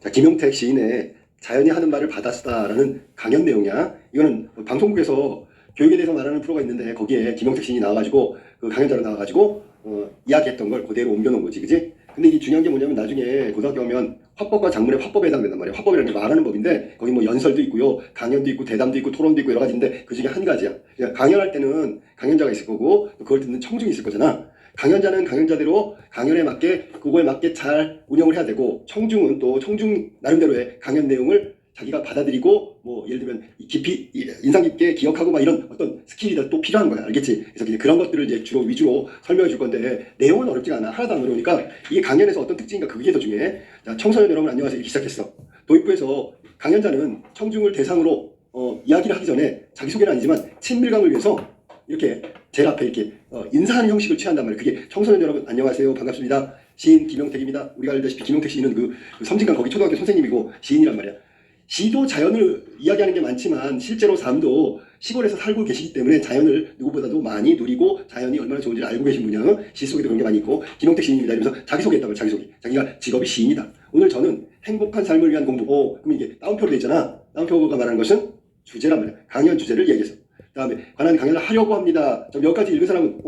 자, 김용택 시인의 자연이 하는 말을 받았다라는 강연 내용이야. 이거는 방송국에서 교육에 대해서 말하는 프로가 있는데 거기에 김용택 시인이 나와가지고 그 강연자로 나와가지고 이야기했던 걸 그대로 옮겨놓은 거지, 그지? 근데 이게 중요한 게 뭐냐면 나중에 고등학교 오면 화법과 작문의 화법에 해당된단 말이야. 화법이라는 게 말하는 법인데 거기 뭐 연설도 있고요, 강연도 있고, 대담도 있고, 토론도 있고 여러 가지인데 그 중에 한 가지야. 그러니까 강연할 때는 강연자가 있을 거고 그걸 듣는 청중이 있을 거잖아. 강연자는 강연자대로 강연에 맞게 그거에 맞게 잘 운영을 해야 되고, 청중은 또 청중 나름대로의 강연 내용을 자기가 받아들이고 뭐 예를 들면 깊이 인상 깊게 기억하고 막 이런 어떤 스킬이 또 필요한 거야. 알겠지? 그래서 이제 그런 것들을 이제 주로 위주로 설명해 줄 건데 내용은 어렵지가 않아. 하나도 안 어려우니까 이게 강연에서 어떤 특징인가 그게 더 중요해. 자, 청소년 여러분 안녕하세요. 이렇게 시작했어. 도입부에서 강연자는 청중을 대상으로 이야기를 하기 전에 자기소개는 아니지만 친밀감을 위해서 이렇게 제일 앞에 이렇게 인사하는 형식을 취한단 말이에요. 그게 청소년 여러분 안녕하세요. 반갑습니다. 시인 김용택입니다. 우리가 알다시피 김용택 시인은 그 섬진강 거기 초등학교 선생님이고 시인이란 말이야. 시도 자연을 이야기하는 게 많지만 실제로 삶도 시골에서 살고 계시기 때문에 자연을 누구보다도 많이 누리고 자연이 얼마나 좋은지를 알고 계신 분이야. 시 속에도 그런 게 많이 있고 김용택 시인입니다 이러면서 자기소개했다고. 자기소개. 자기가 직업이 시인이다. 오늘 저는 행복한 삶을 위한 공부. 그럼 이게 따옴표로 돼 있잖아. 따옴표가 말하는 것은 주제란 말이야. 강연 주제를 얘기해서. 그 다음에 관한 강연을 하려고 합니다. 여기까지 읽은 사람은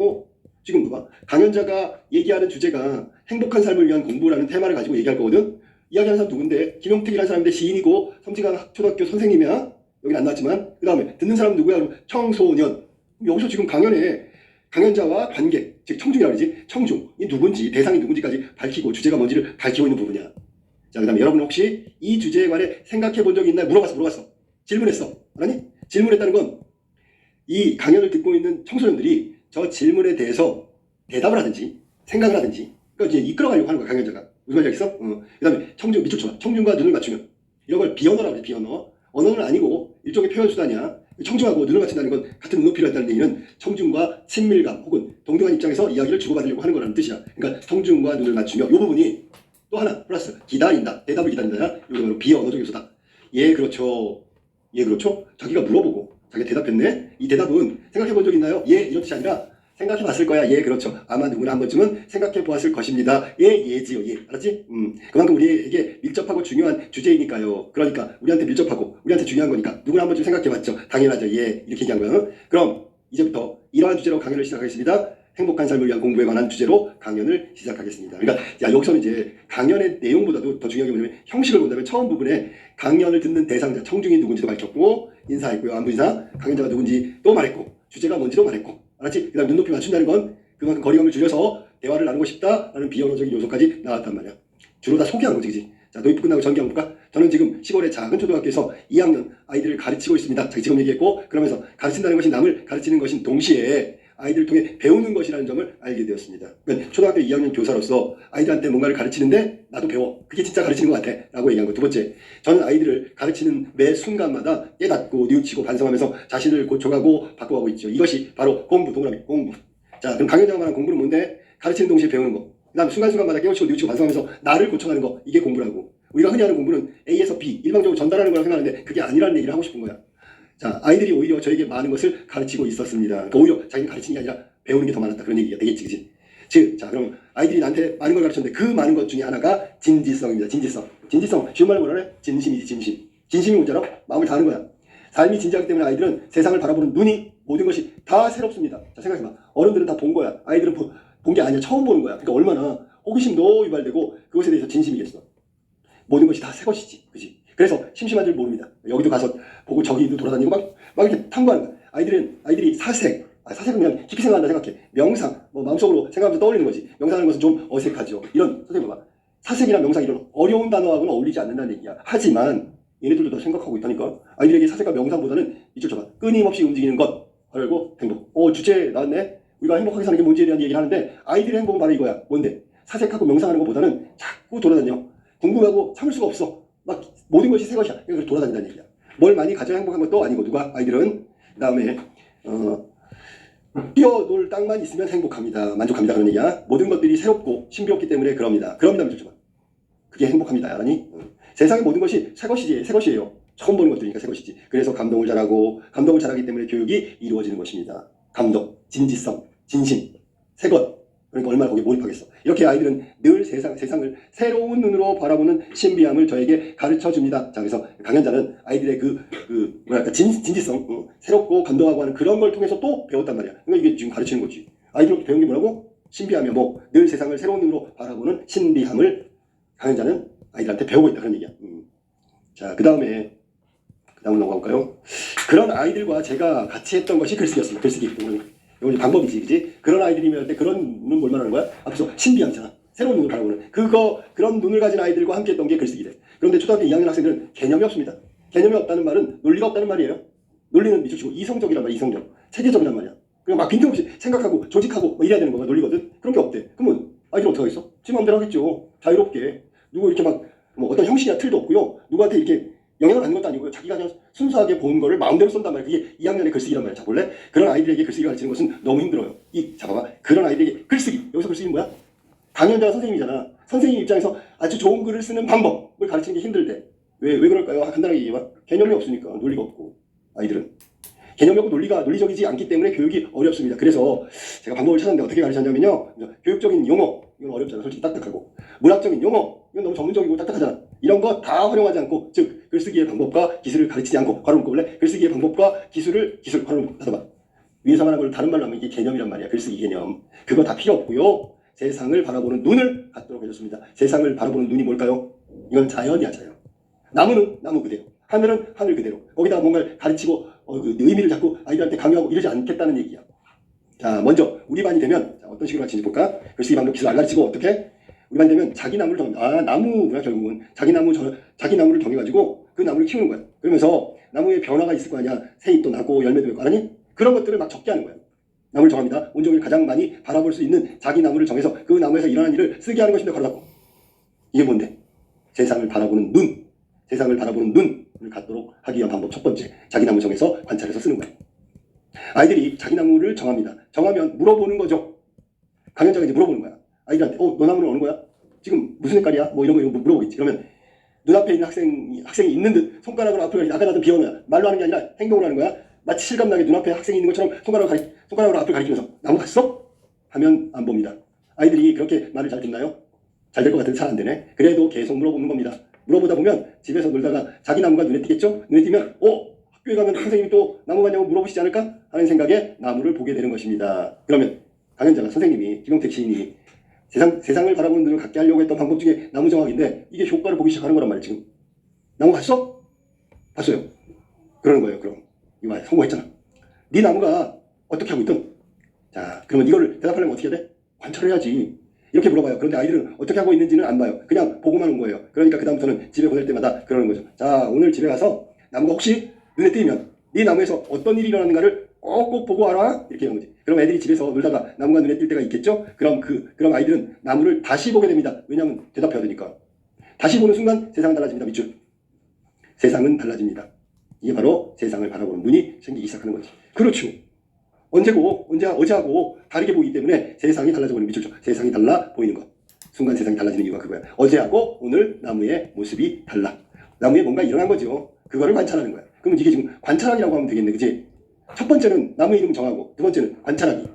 지금 봐봐. 강연자가 얘기하는 주제가 행복한 삶을 위한 공부라는 테마를 가지고 얘기할 거거든. 이야기하는 사람 누군데? 김용택이라는 사람인데 시인이고 섬진강 초등학교 선생님이야. 여긴 안 나왔지만. 그 다음에 듣는 사람 누구야? 그럼 청소년. 여기서 지금 강연에 강연자와 관객, 즉 청중이라고 그러지. 청중이 누군지, 대상이 누군지까지 밝히고 주제가 뭔지를 밝히고 있는 부분이야. 자, 그 다음에 여러분 혹시 이 주제에 관해 생각해 본 적이 있나요? 물어봤어. 질문했어. 아니? 질문했다는 건 이 강연을 듣고 있는 청소년들이 저 질문에 대해서 대답을 하든지 생각을 하든지 그러니까 이제 이끌어가려고 하는 거야, 강연자가. 무슨 말인지 알겠어? 그 다음에 청중, 밑줄 쳐. 청중과 눈을 맞추면. 이런 걸 비언어라고 그래, 비언어. 언어는 아니고 일종의 표현 수단이야. 청중하고 눈을 맞춘다는 건 같은 눈높이를 했다는 얘기는 청중과 친밀감 혹은 동등한 입장에서 이야기를 주고받으려고 하는 거라는 뜻이야. 그러니까 청중과 눈을 맞추며 이 부분이 또 하나 플러스 기다린다. 대답을 기다린다. 이거 바로 비언어적 요소다. 예, 그렇죠. 예, 그렇죠. 자기가 물어보고 자기가 대답했네. 이 대답은 생각해 본 적 있나요? 예, 이런 뜻이 아니라 생각해 봤을 거야. 예, 그렇죠. 아마 누구나 한 번쯤은 생각해 보았을 것입니다. 예, 예지요. 예. 알았지? 그만큼 우리에게 밀접하고 중요한 주제이니까요. 그러니까 우리한테 밀접하고 우리한테 중요한 거니까 누구나 한 번쯤 생각해 봤죠. 당연하죠. 예. 이렇게 얘기한 거예요. 그럼 이제부터 이러한 주제로 강연을 시작하겠습니다. 행복한 삶을 위한 공부에 관한 주제로 강연을 시작하겠습니다. 그러니까 여기서는 이제 강연의 내용보다도 더 중요한 게 뭐냐면 형식을 본다면 처음 부분에 강연을 듣는 대상자, 청중이 누군지도 밝혔고 인사했고요. 안부인사, 강연자가 누군지 또 말했고 주제가 뭔지도 말했고. 알았지? 그 다음 눈높이 맞춘다는 건 그만큼 거리감을 줄여서 대화를 나누고 싶다라는 비언어적인 요소까지 나왔단 말이야. 주로 다 소개한 거지, 그지? 자, 도입부 끝나고 전기 한번 볼까? 저는 지금 시골의 작은 초등학교에서 2학년 아이들을 가르치고 있습니다. 자기 직업 얘기했고, 그러면서 가르친다는 것이 남을 가르치는 것인 동시에 아이들을 통해 배우는 것이라는 점을 알게 되었습니다. 그러니까 초등학교 2학년 교사로서 아이들한테 뭔가를 가르치는데 나도 배워. 그게 진짜 가르치는 것 같아. 라고 얘기한 거. 두 번째, 저는 아이들을 가르치는 매 순간마다 깨닫고 뉘우치고 반성하면서 자신을 고쳐가고 바꿔가고 있죠. 이것이 바로 공부, 동그라미, 공부. 자, 그럼 강연자가 말한 공부는 뭔데? 가르치는 동시에 배우는 거. 그 다음 순간순간마다 깨우치고 뉘우치고 반성하면서 나를 고쳐가는 거. 이게 공부라고. 우리가 흔히 하는 공부는 A에서 B, 일방적으로 전달하는 거라고 생각하는데 그게 아니라는 얘기를 하고 싶은 거야. 자, 아이들이 오히려 저에게 많은 것을 가르치고 있었습니다. 그러니까 오히려 자기는 가르치는 게 아니라 배우는 게 더 많았다. 그런 얘기가 되겠지, 그지? 즉, 자, 그럼 아이들이 나한테 많은 걸 가르쳤는데 그 많은 것 중에 하나가 진지성입니다. 진지성. 진지성. 쉬운 말로 뭐라 그래? 진심이지, 진심. 진심이 뭔지 알아? 마음을 다하는 거야. 삶이 진지하기 때문에 아이들은 세상을 바라보는 눈이 모든 것이 다 새롭습니다. 자, 생각해봐. 어른들은 다 본 거야. 아이들은 본 게 아니야. 처음 보는 거야. 그러니까 얼마나 호기심도 유발되고 그것에 대해서 진심이겠어. 모든 것이 다 새 것이지. 그지? 그래서 심심한 줄 모릅니다. 여기도 가서 보고 저기도 돌아다니고 막 이렇게 탐구하는 거야. 아이들이 사색은 그냥 깊이 생각한다 생각해. 명상, 뭐 마음속으로 생각하면서 떠올리는 거지. 명상하는 것은 좀 어색하죠. 이런, 선생님 봐봐. 사색이나 명상 이런 어려운 단어하고는 어울리지 않는다는 얘기야. 하지만 얘네들도 다 생각하고 있다니까. 아이들에게 사색과 명상보다는 이쪽 줘봐. 끊임없이 움직이는 것. 그리고 행복. 주제 나왔네. 우리가 행복하게 사는 게 뭔지에 대한 얘기를 하는데 아이들의 행복은 바로 이거야. 뭔데? 사색하고 명상하는 것보다는 자꾸 돌아다녀. 궁금하고 참을 수가 없어. 막 모든 것이 새 것이야. 그래서 돌아다닌다는 얘기야. 뭘 많이 가져야 행복한 것도 아니고. 누가? 아이들은. 그 다음에 뛰어놀 땅만 있으면 행복합니다. 만족합니다. 그런 얘기야. 모든 것들이 새롭고 신비롭기 때문에 그럽니다. 밑줄 쳐봐. 그게 행복합니다. 알았니? 세상의 모든 것이 새 것이지. 새 것이에요. 처음 보는 것들이니까 새 것이지. 그래서 감동을 잘하기 때문에 교육이 이루어지는 것입니다. 감동, 진지성, 진심, 새 것. 그러니까 얼마나 거기에 몰입하겠어. 이렇게 아이들은 늘 세상을 새로운 눈으로 바라보는 신비함을 저에게 가르쳐 줍니다. 자, 그래서 강연자는 아이들의 뭐랄까 진지성, 새롭고 감동하고 하는 그런 걸 통해서 또 배웠단 말이야. 그러니까 이게 지금 가르치는 거지. 아이들한테 배운 게 뭐라고? 신비함이야. 뭐 늘 세상을 새로운 눈으로 바라보는 신비함을 강연자는 아이들한테 배우고 있다, 그런 얘기야. 자, 그 다음에 넘어가볼까요? 그런 아이들과 제가 같이 했던 것이 글쓰기였습니다. 글쓰기. 이건 방법이지, 그지? 그런 아이들이면 할 때 그런 눈은 뭘 말하는 거야? 앞에서 신비함이잖아. 새로운 눈을 바라보는. 그런 눈을 가진 아이들과 함께 했던 게 글쓰기래. 그런데 초등학교 2학년 학생들은 개념이 없습니다. 개념이 없다는 말은 논리가 없다는 말이에요. 논리는 밑줄 치고 이성적이란 말이야, 이성적. 체계적이란 말이야. 그냥 막 빈틈없이 생각하고 조직하고 뭐 이래야 되는 거가 논리거든? 그런 게 없대. 그러면 아이들 어떻게 하겠어? 지 마음대로 하겠죠. 자유롭게. 누구 이렇게 막 뭐 어떤 형식이나 틀도 없고요. 누구한테 이렇게 영향을 받는 것도 아니고요. 자기가 그냥 순수하게 본 거를 마음대로 쓴단 말이야. 그게 2학년의 글쓰기란 말이야. 자, 원래 그런 아이들에게 글쓰기 가르치는 것은 너무 힘들어요. 잡아봐. 그런 아이들에게 글쓰기. 여기서 글쓰기는 뭐야? 강연자가 선생님이잖아. 선생님 입장에서 아주 좋은 글을 쓰는 방법을 가르치는 게 힘들 때. 왜 그럴까요? 간단하게 얘기해봐. 개념이 없으니까. 논리가 없고. 아이들은. 개념이 없고 논리적이지 않기 때문에 교육이 어렵습니다. 그래서 제가 방법을 찾았는데 어떻게 가르쳤냐면요. 교육적인 용어. 이건 어렵잖아. 솔직히 딱딱하고. 문학적인 용어. 이건 너무 전문적이고 딱딱하잖아. 이런 거 다 활용하지 않고, 즉 글쓰기의 방법과 기술을 가르치지 않고, 괄호 묶어 볼래? 글쓰기의 방법과 기술 괄호 묶어 닫아봐. 위에서 말한 걸 다른 말로 하면 이게 개념이란 말이야. 글쓰기 개념. 그거 다 필요 없고요. 세상을 바라보는 눈을 갖도록 해줬습니다. 세상을 바라보는 눈이 뭘까요? 이건 자연이야, 자연. 나무는 나무 그대로, 하늘은 하늘 그대로. 거기다가 뭔가를 가르치고 그 의미를 잡고 아이들한테 강요하고 이러지 않겠다는 얘기야. 자, 먼저 우리 반이 되면 어떤 식으로 가르치는지 볼까? 글쓰기 방법 기술 안 가르치고 어떻게? 우리 반이 되면 자기 나무를 정해. 나무구나. 결국은 자기 나무를 정해가지고 그 나무를 키우는 거야. 그러면서 나무에 변화가 있을 거 아니야. 새잎도 나고 열매도 맺고 하니 그런 것들을 막 적게 하는 거야. 나무를 정합니다. 온종일 가장 많이 바라볼 수 있는 자기 나무를 정해서 그 나무에서 일어난 일을 쓰게 하는 것인데 걸어닫고. 이게 뭔데? 세상을 바라보는 눈. 세상을 바라보는 눈을 갖도록 하기 위한 방법 첫 번째. 자기 나무 정해서 관찰해서 쓰는 거야. 아이들이 자기 나무를 정합니다. 정하면 물어보는 거죠. 강연자가 이제 물어보는 거야. 아이들한테 너 나무는 어느 거야? 지금 무슨 색깔이야? 뭐 이런 거 물어보겠지. 그러면 눈앞에 있는 학생이 있는 듯 손가락으로 앞을 가리지. 아까 나도 비언어야. 말로 하는 게 아니라 행동을 하는 거야. 마치 실감나게 눈앞에 학생이 있는 것처럼 손가락으로 앞을 가리키면서 나무 봤어? 하면 안 봅니다. 아이들이 그렇게 말을 잘 듣나요? 잘 될 것 같은데 잘 안 되네. 그래도 계속 물어보는 겁니다. 물어보다 보면 집에서 놀다가 자기 나무가 눈에 띄겠죠? 눈에 띄면 학교에 가면 선생님이 또 나무 봤냐고 물어보시지 않을까? 하는 생각에 나무를 보게 되는 것입니다. 그러면 강연자가 선생님이 김용택 시인이 세상을 바라보는 눈을 갖게 하려고 했던 방법 중에 나무 정학인데 이게 효과를 보기 시작하는 거란 말이에요. 지금 나무 봤어? 봤어요. 그러는 거예요. 그럼 이거 말 성공했잖아. 네 나무가 어떻게 하고 있든 자 그러면 이거를 대답하려면 어떻게 해야 돼? 관찰해야지. 이렇게 물어봐요. 그런데 아이들은 어떻게 하고 있는지는 안 봐요. 그냥 보고만 온 거예요. 그러니까 그 다음부터는 집에 보낼 때마다 그러는 거죠. 자 오늘 집에 가서 나무가 혹시 눈에 띄면 네 나무에서 어떤 일이 일어나는가를 꼭 보고 와라. 이렇게 하는 거지. 그럼 애들이 집에서 놀다가 나무가 눈에 띌 때가 있겠죠? 그럼 아이들은 나무를 다시 보게 됩니다. 왜냐하면 대답해야 되니까. 다시 보는 순간 세상은 달라집니다. 밑줄. 세상은 달라집니다. 이게 바로 세상을 바라보는 눈이 생기기 시작하는 거지. 그렇죠. 어제하고 다르게 보이기 때문에 세상이 달라져 버리는 밑줄 쳐. 세상이 달라 보이는 것. 순간 세상이 달라지는 이유가 그거야. 어제하고 오늘 나무의 모습이 달라. 나무에 뭔가 일어난 거죠. 그거를 관찰하는 거야. 그러면 이게 지금 관찰하기라고 하면 되겠네. 그치? 첫 번째는 나무 이름 정하고 두 번째는 관찰하기.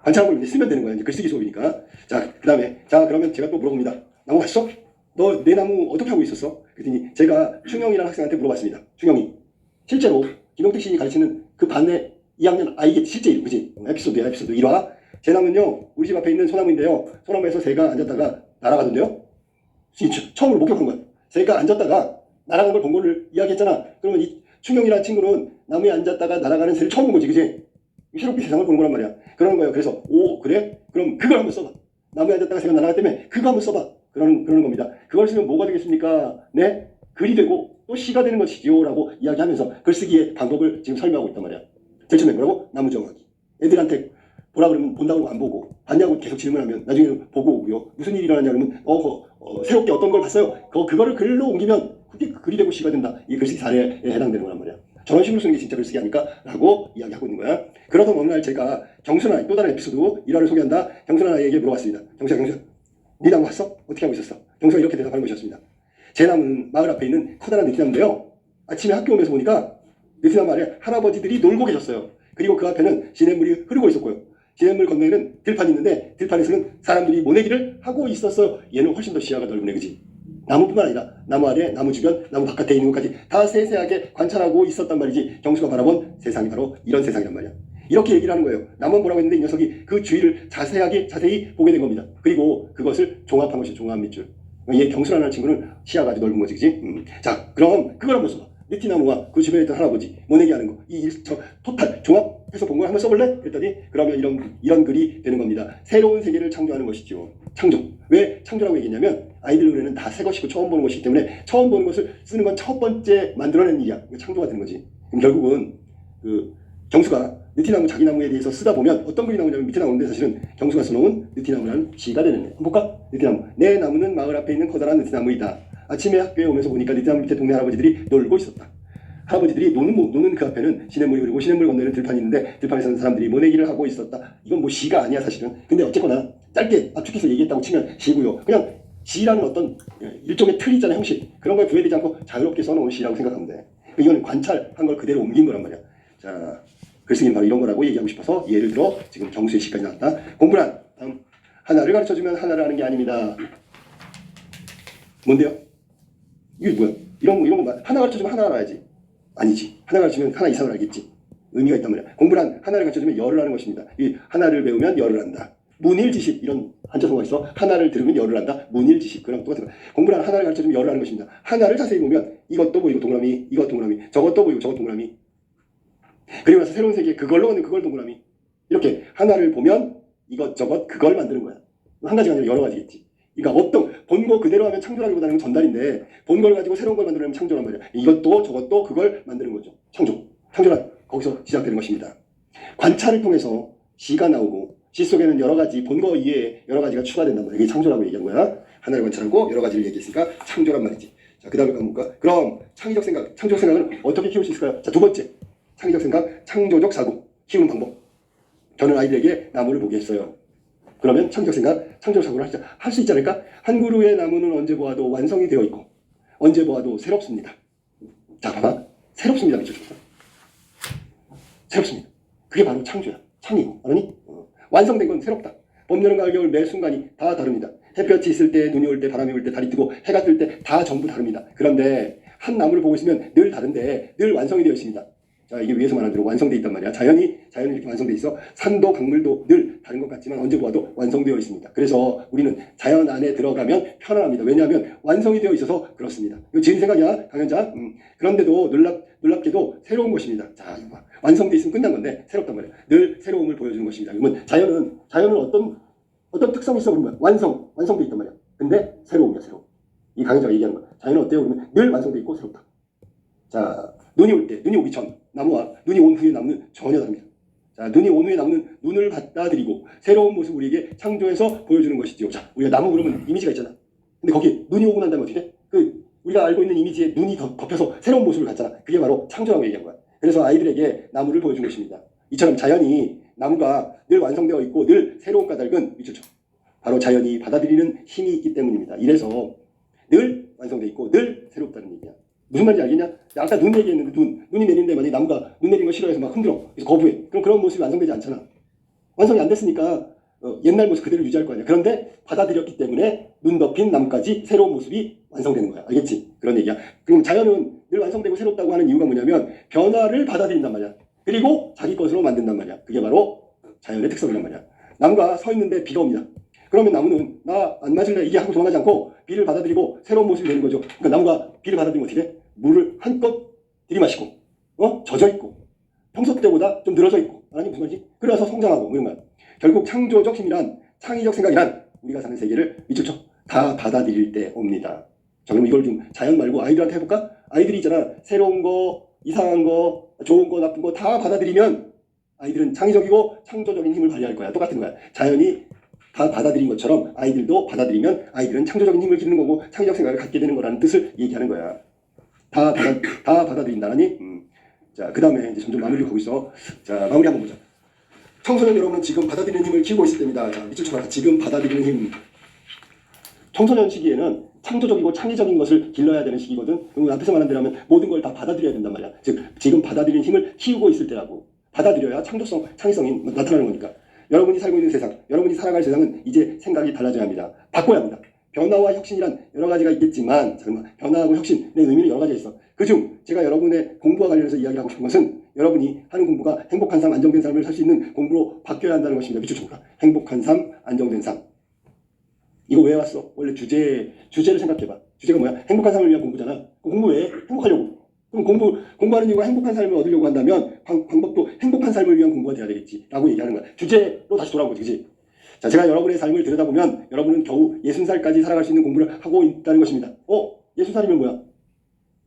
관찰하는 걸 이제 쓰면 되는 거야. 이제 글쓰기 수업이니까. 자, 그 다음에 그러면 제가 또 물어봅니다. 나무 봤어? 너 내 나무 어떻게 하고 있었어? 그랬더니 제가 충영이라는 학생한테 물어봤습니다. 충영이. 실제로 김용택 시인이 가르치는 그 반의 2학년 아이게 실제 이름, 그치? 에피소드야, 에피소드 1화. 제 나무는요, 우리 집 앞에 있는 소나무인데요. 소나무에서 새가 앉았다가 날아가던데요. 처음으로 목격한 거야. 새가 앉았다가 날아간 걸 본 거를 이야기했잖아. 그러면 이 충영이라는 친구는 나무에 앉았다가 날아가는 새를 처음 본 거지, 그치? 새롭게 세상을 보는 거란 말이야. 그러는 거예요. 그래서, 그래? 그럼 그걸 한번 써봐. 나무에 앉았다가 새가 날아갔다며 그거 한번 써봐. 그러는 겁니다. 그걸 쓰면 뭐가 되겠습니까? 네? 글이 되고 또 시가 되는 것이지요. 라고 이야기하면서 글쓰기의 방법을 지금 설명하고 있단 말이야. 제일 처음에 뭐라고? 나무 정하기. 애들한테 보라 그러면 본다고 안 보고, 봤냐고 계속 질문하면 나중에 보고 오고요. 무슨 일이 일어나냐 그러면 새롭게 어떤 걸 봤어요. 그거를 글로 옮기면 그게 글이 되고 시가 된다. 이게 글쓰기 사례에 해당되는 거란 말이야. 저런 식으로 쓰는 게 진짜 글쓰기 아닐까? 라고 이야기하고 있는 거야. 그러던 어느 날 제가 경순한 아이, 또 다른 에피소드 1화를 소개한다. 경순한 아이에게 물어봤습니다. 경수야. 네 나무 봤어? 어떻게 하고 있었어? 경수가 이렇게 대답하는 것이었습니다. 제 나무는 마을 앞에 있는 커다란 느티나무인데요. 아침에 학교 오면서 보니까 느티나무 아래 할아버지들이 놀고 계셨어요. 그리고 그 앞에는 시냇물이 흐르고 있었고요. 시냇물 건너에는 들판이 있는데 들판에서는 사람들이 모내기를 하고 있었어요. 얘는 훨씬 더 시야가 넓네, 그지? 나무뿐만 아니라 나무 아래, 나무 주변, 나무 바깥에 있는 것까지 다 세세하게 관찰하고 있었단 말이지. 경수가 바라본 세상이 바로 이런 세상이란 말이야. 이렇게 얘기를 하는 거예요. 나만 보라고 했는데 이 녀석이 그 주위를 자세히 보게 된 겁니다. 그리고 그것을 종합한 것이 종합 밑줄. 얘 경수라는 친구는 시야가 아주 넓은 거지, 그지? 자, 그럼 그걸 한번 써봐. 느티나무와 그 주변에 있던 할아버지 모내기 하는 거, 저 토탈 종합해서 본 걸 한번 써볼래? 그랬더니 그러면 이런 글이 되는 겁니다. 새로운 세계를 창조하는 것이죠. 창조. 왜 창조라고 얘기했냐면 아이들 눈에는 다 새 것이고 처음 보는 것이기 때문에 처음 보는 것을 쓰는 건 첫 번째 만들어낸 일이야. 창조가 되는 거지. 그럼 결국은 그 경수가 느티나무 자기나무에 대해서 쓰다 보면 어떤 글이 나오냐면 밑에 나오는데 사실은 경수가 써놓은 느티나무라는 시가 되는 애. 한번 볼까? 느티나무. 내 나무는 마을 앞에 있는 커다란 느티나무이다. 아침에 학교에 오면서 보니까 느티나무 밑에 동네 할아버지들이 놀고 있었다. 할아버지들이 노는 그 앞에는 시냇물이 흐르고 시냇물 건너에는 들판이 있는데 들판에서는 사람들이 모내기를 하고 있었다. 이건 뭐 시가 아니야 사실은. 근데 어쨌거나 짧게 압축해서 얘기했다고 치면 시고요. 그냥 시라는 어떤 일종의 틀 있잖아요, 형식. 그런 걸 구애되지 않고 자유롭게 써놓은 시라고 생각하면 돼. 이건 관찰한 걸 그대로 옮긴 거란 말이야. 자, 글쓰기는 바로 이런 거라고 얘기하고 싶어서 예를 들어 지금 경수의 시까지 나왔다. 공부란 다음 하나를 가르쳐주면 하나를 하는 게 아닙니다. 뭔데요? 이게 뭐야? 이런 거 하나 가르쳐주면 하나 알아야지. 아니지. 하나 가르쳐주면 하나 이상을 알겠지. 의미가 있단 말이야. 공부란 하나를 가르쳐주면 열을 하는 것입니다. 이 하나를 배우면 열을 한다. 문일지식 이런 한자성어가 있어. 하나를 들으면 열을 한다. 문일지식 그랑 똑같은 거야. 공부란 하나를 가르쳐주면 열을 하는 것입니다. 하나를 자세히 보면 이것도 보이고 동그라미, 이것 동그라미, 저것도 보이고 저것 동그라미. 그리고 나서 새로운 세계 그걸로 하는 그걸 동그라미. 이렇게 하나를 보면 이것저것 그걸 만드는 거야. 한 가지가 아니라 여러 가지겠지. 그러니까 어떤 본 거 그대로 하면 창조라기보다는 전달인데 본 걸 가지고 새로운 걸 만들려면 창조란 말이야. 이것도 저것도 그걸 만드는 거죠. 창조란 거기서 시작되는 것입니다. 관찰을 통해서 시가 나오고 시 속에는 여러 가지 본 거 이외에 여러 가지가 추가된단 말이야. 이게 창조라고 얘기한 거야. 하나를 관찰하고 여러 가지를 얘기했으니까 창조란 말이지. 자, 그 다음에 가볼까? 그럼 창의적 생각은 어떻게 키울 수 있을까요? 자, 두 번째. 창의적 생각, 창조적 사고 키우는 방법. 저는 아이들에게 나무를 보게 했어요. 그러면 창조적 생각, 창조적 사고를 할 수 있지 않을까? 한 그루의 나무는 언제 보아도 완성이 되어 있고 언제 보아도 새롭습니다. 자, 봐봐. 새롭습니다. 미쳐줘. 새롭습니다. 그게 바로 창조야. 창이고. 알았니? 완성된 건 새롭다. 봄, 여름, 가을, 겨울 매 순간이 다 다릅니다. 햇볕이 있을 때, 눈이 올 때, 바람이 불 때, 달이 뜨고 해가 뜰 때 다 전부 다릅니다. 그런데 한 나무를 보고 있으면 늘 다른데 늘 완성이 되어 있습니다. 자, 이게 위에서 말한 대로 완성되어 있단 말이야. 자연이 이렇게 완성되어 있어. 산도 강물도 늘 다른 것 같지만 언제 보아도 완성되어 있습니다. 그래서 우리는 자연 안에 들어가면 편안합니다. 왜냐하면 완성이 되어 있어서 그렇습니다. 이거 제 생각이야, 강연자. 그런데도 놀랍게도 새로운 것입니다. 자, 이거 봐. 완성되어 있으면 끝난 건데 새롭단 말이야. 늘 새로움을 보여주는 것입니다. 그러면 자연은 어떤 특성이 있어? 그러면 완성되어 있단 말이야. 근데 새로움이야, 새로움. 이 강연자가 얘기하는 거야. 자연은 어때요? 그러면 늘 완성되어 있고 새롭다. 자, 눈이 올 때, 눈이 오기 전 나무와 눈이 온 후의 나무는 전혀 다릅니다. 자, 눈이 온 후의 나무는 눈을 받아들이고 새로운 모습을 우리에게 창조해서 보여주는 것이지요. 자, 우리가 나무 그러면 이미지가 있잖아. 근데 거기에 눈이 오고 난 다음에 어떻게 돼? 우리가 알고 있는 이미지에 눈이 덮여서 새로운 모습을 갖잖아. 그게 바로 창조라고 얘기한 거야. 그래서 아이들에게 나무를 보여준 것입니다. 이처럼 자연이 나무가 늘 완성되어 있고 늘 새로운 까닭은 미쳤죠. 바로 자연이 받아들이는 힘이 있기 때문입니다. 이래서 늘 완성되어 있고 늘 새롭다는 얘기야. 무슨 말인지 알겠냐? 아까 눈 얘기했는데 눈이 내리는데 만약에 나무가 눈 내리는 거 싫어해서 막 흔들어. 그래서 거부해. 그럼 그런 모습이 완성되지 않잖아. 완성이 안 됐으니까 옛날 모습 그대로 유지할 거 아니야. 그런데 받아들였기 때문에 눈 덮인 나무까지 새로운 모습이 완성되는 거야. 알겠지? 그런 얘기야. 그럼 자연은 늘 완성되고 새롭다고 하는 이유가 뭐냐면 변화를 받아들인단 말이야. 그리고 자기 것으로 만든단 말이야. 그게 바로 자연의 특성이란 말이야. 나무가 서 있는데 비가 옵니다. 그러면 나무는 나 안 맞을래 이게 하고 도망가지 않고 비를 받아들이고 새로운 모습이 되는 거죠. 그러니까 나무가 비를 받아들이면 어떻게 돼? 물을 한껏 들이마시고 젖어 있고 평소 때보다 좀 늘어져 있고 아니 무슨 말이지? 그래서 성장하고 뭐 이런 거야. 결국 창조적 힘이란 창의적 생각이란 우리가 사는 세계를 미쳤죠. 다 받아들일 때 옵니다. 자, 그럼 이걸 좀 자연 말고 아이들한테 해볼까? 아이들이 있잖아. 새로운 거, 이상한 거, 좋은 거, 나쁜 거 다 받아들이면 아이들은 창의적이고 창조적인 힘을 발휘할 거야. 똑같은 거야. 자연이 다 받아들인 것처럼 아이들도 받아들이면 아이들은 창조적인 힘을 기르는 거고 창의적 생각을 갖게 되는 거라는 뜻을 얘기하는 거야. 다 받아들인다니. 자, 그 다음에 이제 점점 마무리를 가고 있어. 자, 마무리 한번 보자. 청소년 여러분은 지금 받아들이는 힘을 키우고 있을 때입니다. 자, 밑줄 쳐봐라. 지금 받아들이는 힘. 청소년 시기에는 창조적이고 창의적인 것을 길러야 되는 시기거든. 그럼 앞에서 말한 대로 하면 모든 걸 다 받아들여야 된단 말이야. 즉, 지금 받아들이는 힘을 키우고 있을 때라고. 받아들여야 창조성, 창의성이 나타나는 거니까. 여러분이 살고 있는 세상, 여러분이 살아갈 세상은 이제 생각이 달라져야 합니다. 바꿔야 합니다. 변화와 혁신이란 여러 가지가 있겠지만, 잠깐만, 변화하고 혁신의 의미는 여러 가지가 있어. 그중 제가 여러분의 공부와 관련해서 이야기를 하고 싶은 것은 여러분이 하는 공부가 행복한 삶, 안정된 삶을 살 수 있는 공부로 바뀌어야 한다는 것입니다. 밑줄 쳐볼까? 행복한 삶, 안정된 삶. 이거 왜 왔어? 원래 주제를 생각해봐. 주제가 뭐야? 행복한 삶을 위한 공부잖아. 공부 왜? 행복하려고. 그럼 공부하는 이유가 행복한 삶을 얻으려고 한다면 방법도 행복한 삶을 위한 공부가 돼야 되겠지. 라고 얘기하는 거야. 주제로 다시 돌아온 거지. 그치? 자, 제가 여러분의 삶을 들여다보면 여러분은 겨우 60살까지 살아갈 수 있는 공부를 하고 있다는 것입니다. 60살이면 뭐야?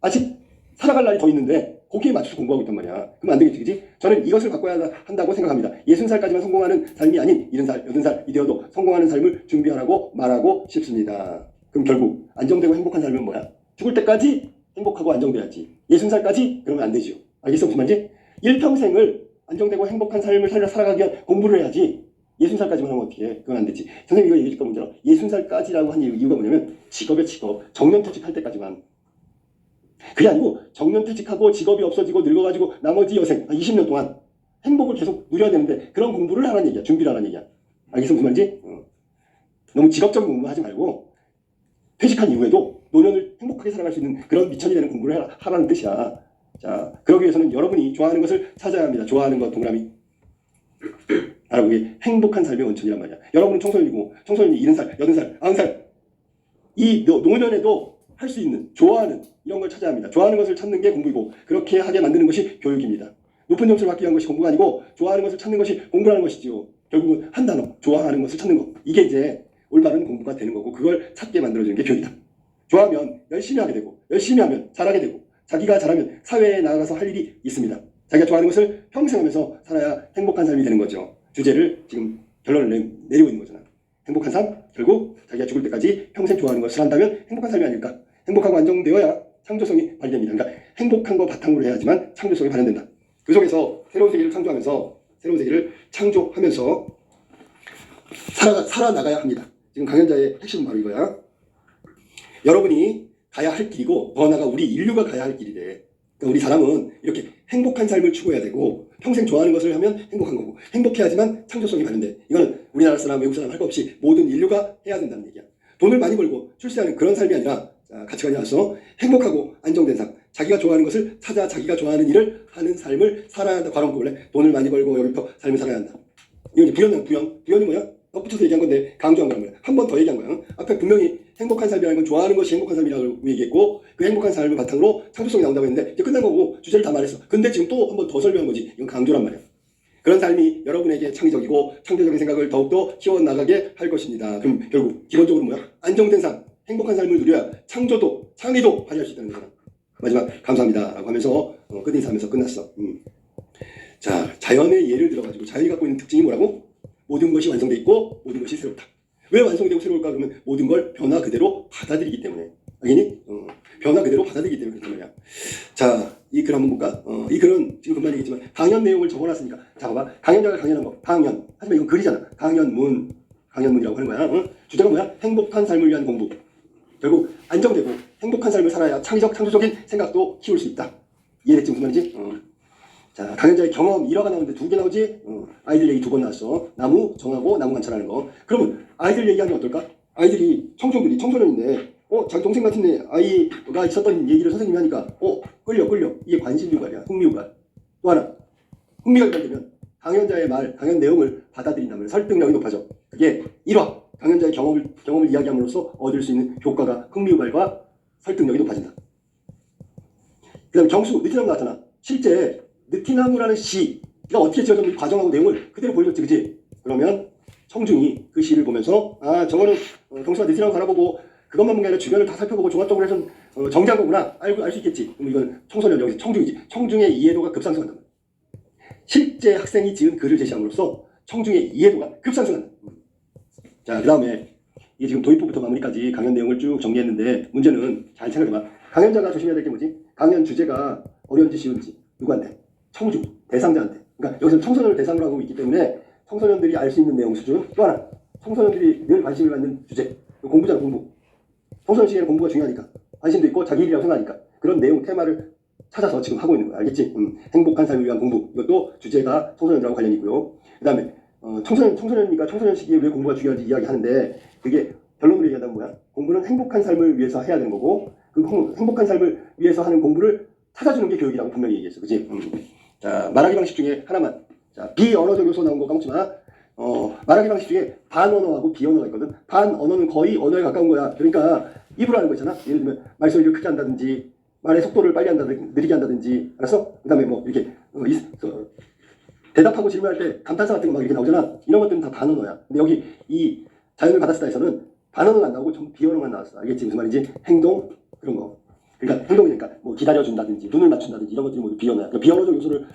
아직 살아갈 날이 더 있는데 거기에 맞춰서 공부하고 있단 말이야. 그럼 안 되겠지, 그치? 저는 이것을 바꿔야 한다고 생각합니다. 60살까지만 성공하는 삶이 아닌 70살, 80살이 되어도 성공하는 삶을 준비하라고 말하고 싶습니다. 그럼 결국 안정되고 행복한 삶은 뭐야? 죽을 때까지 행복하고 안정돼야지. 60살까지? 그러면 안 되죠. 알겠어? 무슨 말인지? 일평생을 안정되고 행복한 삶을 살아가기 위한 공부를 해야지. 60살까지만 하면 어떻게 해? 그건 안 되지. 선생님 이거 얘기해줄까 문제로 60살까지라고 한 이유가 뭐냐면 직업의 직업, 정년퇴직할 때까지만. 그게 아니고 정년퇴직하고 직업이 없어지고 늙어가지고 나머지 여생 20년 동안 행복을 계속 누려야 되는데 그런 공부를 하라는 얘기야. 준비를 하라는 얘기야. 알겠어? 무슨 말인지? 너무 직업적인 공부 하지 말고 퇴직한 이후에도 노년을 행복하게 살아갈 수 있는 그런 미천이 되는 공부를 하라는 뜻이야. 자, 그러기 위해서는 여러분이 좋아하는 것을 찾아야 합니다. 좋아하는 것 동그라미. 알아보 이게 행복한 삶의 원천이란 말이야. 여러분은 청소년이고 청소년이 70살, 80살, 90살 이 노년에도 할 수 있는 좋아하는 이런 걸 찾아야 합니다. 좋아하는 것을 찾는 게 공부이고 그렇게 하게 만드는 것이 교육입니다. 높은 점수를 받기 위한 것이 공부가 아니고 좋아하는 것을 찾는 것이 공부라는 것이지요. 결국은 한 단어, 좋아하는 것을 찾는 것. 이게 이제 올바른 공부가 되는 거고 그걸 찾게 만들어주는 게 교육이다. 좋아하면 열심히 하게 되고 열심히 하면 잘하게 되고 자기가 잘하면 사회에 나가서 할 일이 있습니다. 자기가 좋아하는 것을 평생 하면서 살아야 행복한 삶이 되는 거죠. 주제를 지금 결론을 내리고 있는 거잖아. 행복한 삶, 결국 자기가 죽을 때까지 평생 좋아하는 것을 한다면 행복한 삶이 아닐까. 행복하고 안정되어야 창조성이 발휘됩니다. 그러니까 행복한 거 바탕으로 해야지만 창조성이 발현된다. 그 속에서 새로운 세계를 창조하면서 살아나가야 합니다. 지금 강연자의 핵심은 바로 이거야. 여러분이 가야 할 길이고 더 나아가 우리 인류가 가야 할 길이래. 그러니까 우리 사람은 이렇게 행복한 삶을 추구해야 되고 평생 좋아하는 것을 하면 행복한 거고 행복해야지만 창조성이 발현돼. 이거는 우리나라 사람, 외국 사람 할 거 없이 모든 인류가 해야 된다는 얘기야. 돈을 많이 벌고 출세하는 그런 삶이 아니라 가치관이 나서 행복하고 안정된 삶, 자기가 좋아하는 것을 찾아 자기가 좋아하는 일을 하는 삶을 살아야 한다. 과로 원래 돈을 많이 벌고 여기서 삶을 살아야 한다. 이건 이제 부연이 뭐야? 덧붙여서 얘기한 건데 강조한 거란 말이야. 한 번 더 얘기한 거야. 앞에 분명히 행복한 삶이라는 건 좋아하는 것이 행복한 삶이라고 얘기했고 그 행복한 삶을 바탕으로 창조성이 나온다고 했는데 이제 끝난 거고 주제를 다 말했어. 근데 지금 또 한 번 더 설명한 거지. 이건 강조란 말이야. 그런 삶이 여러분에게 창의적이고 창조적인 생각을 더욱더 키워나가게 할 것입니다. 그럼 결국 기본적으로 뭐야? 안정된 삶, 행복한 삶을 누려야 창조도, 창의도 발휘할 수 있다는 거잖아. 마지막 감사합니다 라고 하면서 끝 인사하면서 끝났어. 자, 자연의 예를 들어가지고 자연이 갖고 있는 특징이 뭐라고? 모든 것이 완성돼 있고 모든 것이 새롭다. 왜 완성되고 새로울까? 그러면 모든 걸 변화 그대로 받아들이기 때문에. 알겠니? 변화 그대로 받아들이기 때문에 그렇단 말이야. 자, 이 글 한번 볼까? 이 글은 지금 금방 얘기했지만 강연 내용을 적어놨으니까. 자, 봐봐. 강연자가 강연한 거. 강연. 하지만 이건 글이잖아. 강연문이라고 하는 거야. 주제가 뭐야? 행복한 삶을 위한 공부. 결국 안정되고 행복한 삶을 살아야 창조적인 생각도 키울 수 있다. 이해됐지? 무슨 말이지? 자, 강연자의 경험 1화가 나오는데 2개 나오지? 아이들 얘기 2번 나왔어. 나무 정하고 나무 관찰하는 거. 그러면 아이들 얘기하면 어떨까? 아이들이 청소년인데 자기 동생 같은 애 아이가 있었던 얘기를 선생님이 하니까 끌려. 이게 관심 유발이야. 흥미 유발. 또 하나 흥미가 유발되면 강연자의 말, 강연 내용을 받아들인다면 설득력이 높아져. 그게 1화 강연자의 경험을 이야기함으로써 얻을 수 있는 효과가 흥미 유발과 설득력이 높아진다. 그 다음에 경수, 느티나무 나타나. 실제 느티나무라는 시가 어떻게 지어졌는지 과정하고 내용을 그대로 보여줬지, 그치? 그러면 청중이 그 시를 보면서 저거는 경수가 느티나무 바라보고 그것만 본 게 아니라 주변을 다 살펴보고 종합적으로 해서 정지한 거구나 알 수 있겠지. 그럼 이건 청소년 여기서 청중이지. 청중의 이해도가 급상승한다. 실제 학생이 지은 글을 제시함으로써 청중의 이해도가 급상승한다. 자, 그 다음에 이게 지금 도입부부터 마무리까지 강연 내용을 쭉 정리했는데 문제는 잘 생각해봐. 강연자가 조심해야 될 게 뭐지? 강연 주제가 어려운지 쉬운지 누구한테? 청중, 대상자한테. 그러니까 여기서 청소년을 대상으로 하고 있기 때문에 청소년들이 알 수 있는 내용 수준. 또 하나, 청소년들이 늘 관심을 갖는 주제. 공부잖아, 공부. 청소년 시기에는 공부가 중요하니까. 관심도 있고 자기 일이라고 생각하니까. 그런 내용, 테마를 찾아서 지금 하고 있는 거야. 알겠지? 행복한 삶을 위한 공부. 이것도 주제가 청소년들하고 관련이 있고요. 그 다음에 청소년이니까 청소년 시기에 왜 공부가 중요한지 이야기하는데 그게 결론으로 얘기하자면 뭐야? 공부는 행복한 삶을 위해서 해야 되는 거고 그 행복한 삶을 위해서 하는 공부를 찾아주는 게 교육이라고 분명히 얘기했어. 그치? 자, 말하기 방식 중에 하나만. 자, 비언어적 요소 나온 거 까먹지 마. 말하기 방식 중에 반언어하고 비언어가 있거든. 반언어는 거의 언어에 가까운 거야. 그러니까 입으로 하는 거 있잖아. 예를 들면 말소리를 크게 한다든지 말의 속도를 빨리 한다든지 느리게 한다든지 알았어? 그 다음에 뭐 이렇게 대답하고 질문할 때 감탄사 같은 거 막 이렇게 나오잖아. 이런 것들은 다 반언어야. 근데 여기 이 자연을 받아쓰다에서는 반언어가 안 나오고 전 비언어만 나왔어. 알겠지? 무슨 말인지? 행동 그런 거. 그러니까 행동이니까 뭐 기다려준다든지 눈을 맞춘다든지 이런 것들이 모두 비언어야. 그러니까 비언어적 요소를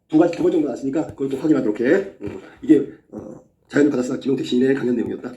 두 번 정도 나왔으니까 그걸 또 확인하도록 해. 이게 자연을 받아쓰다 김용택 시인의 강연 내용이었다.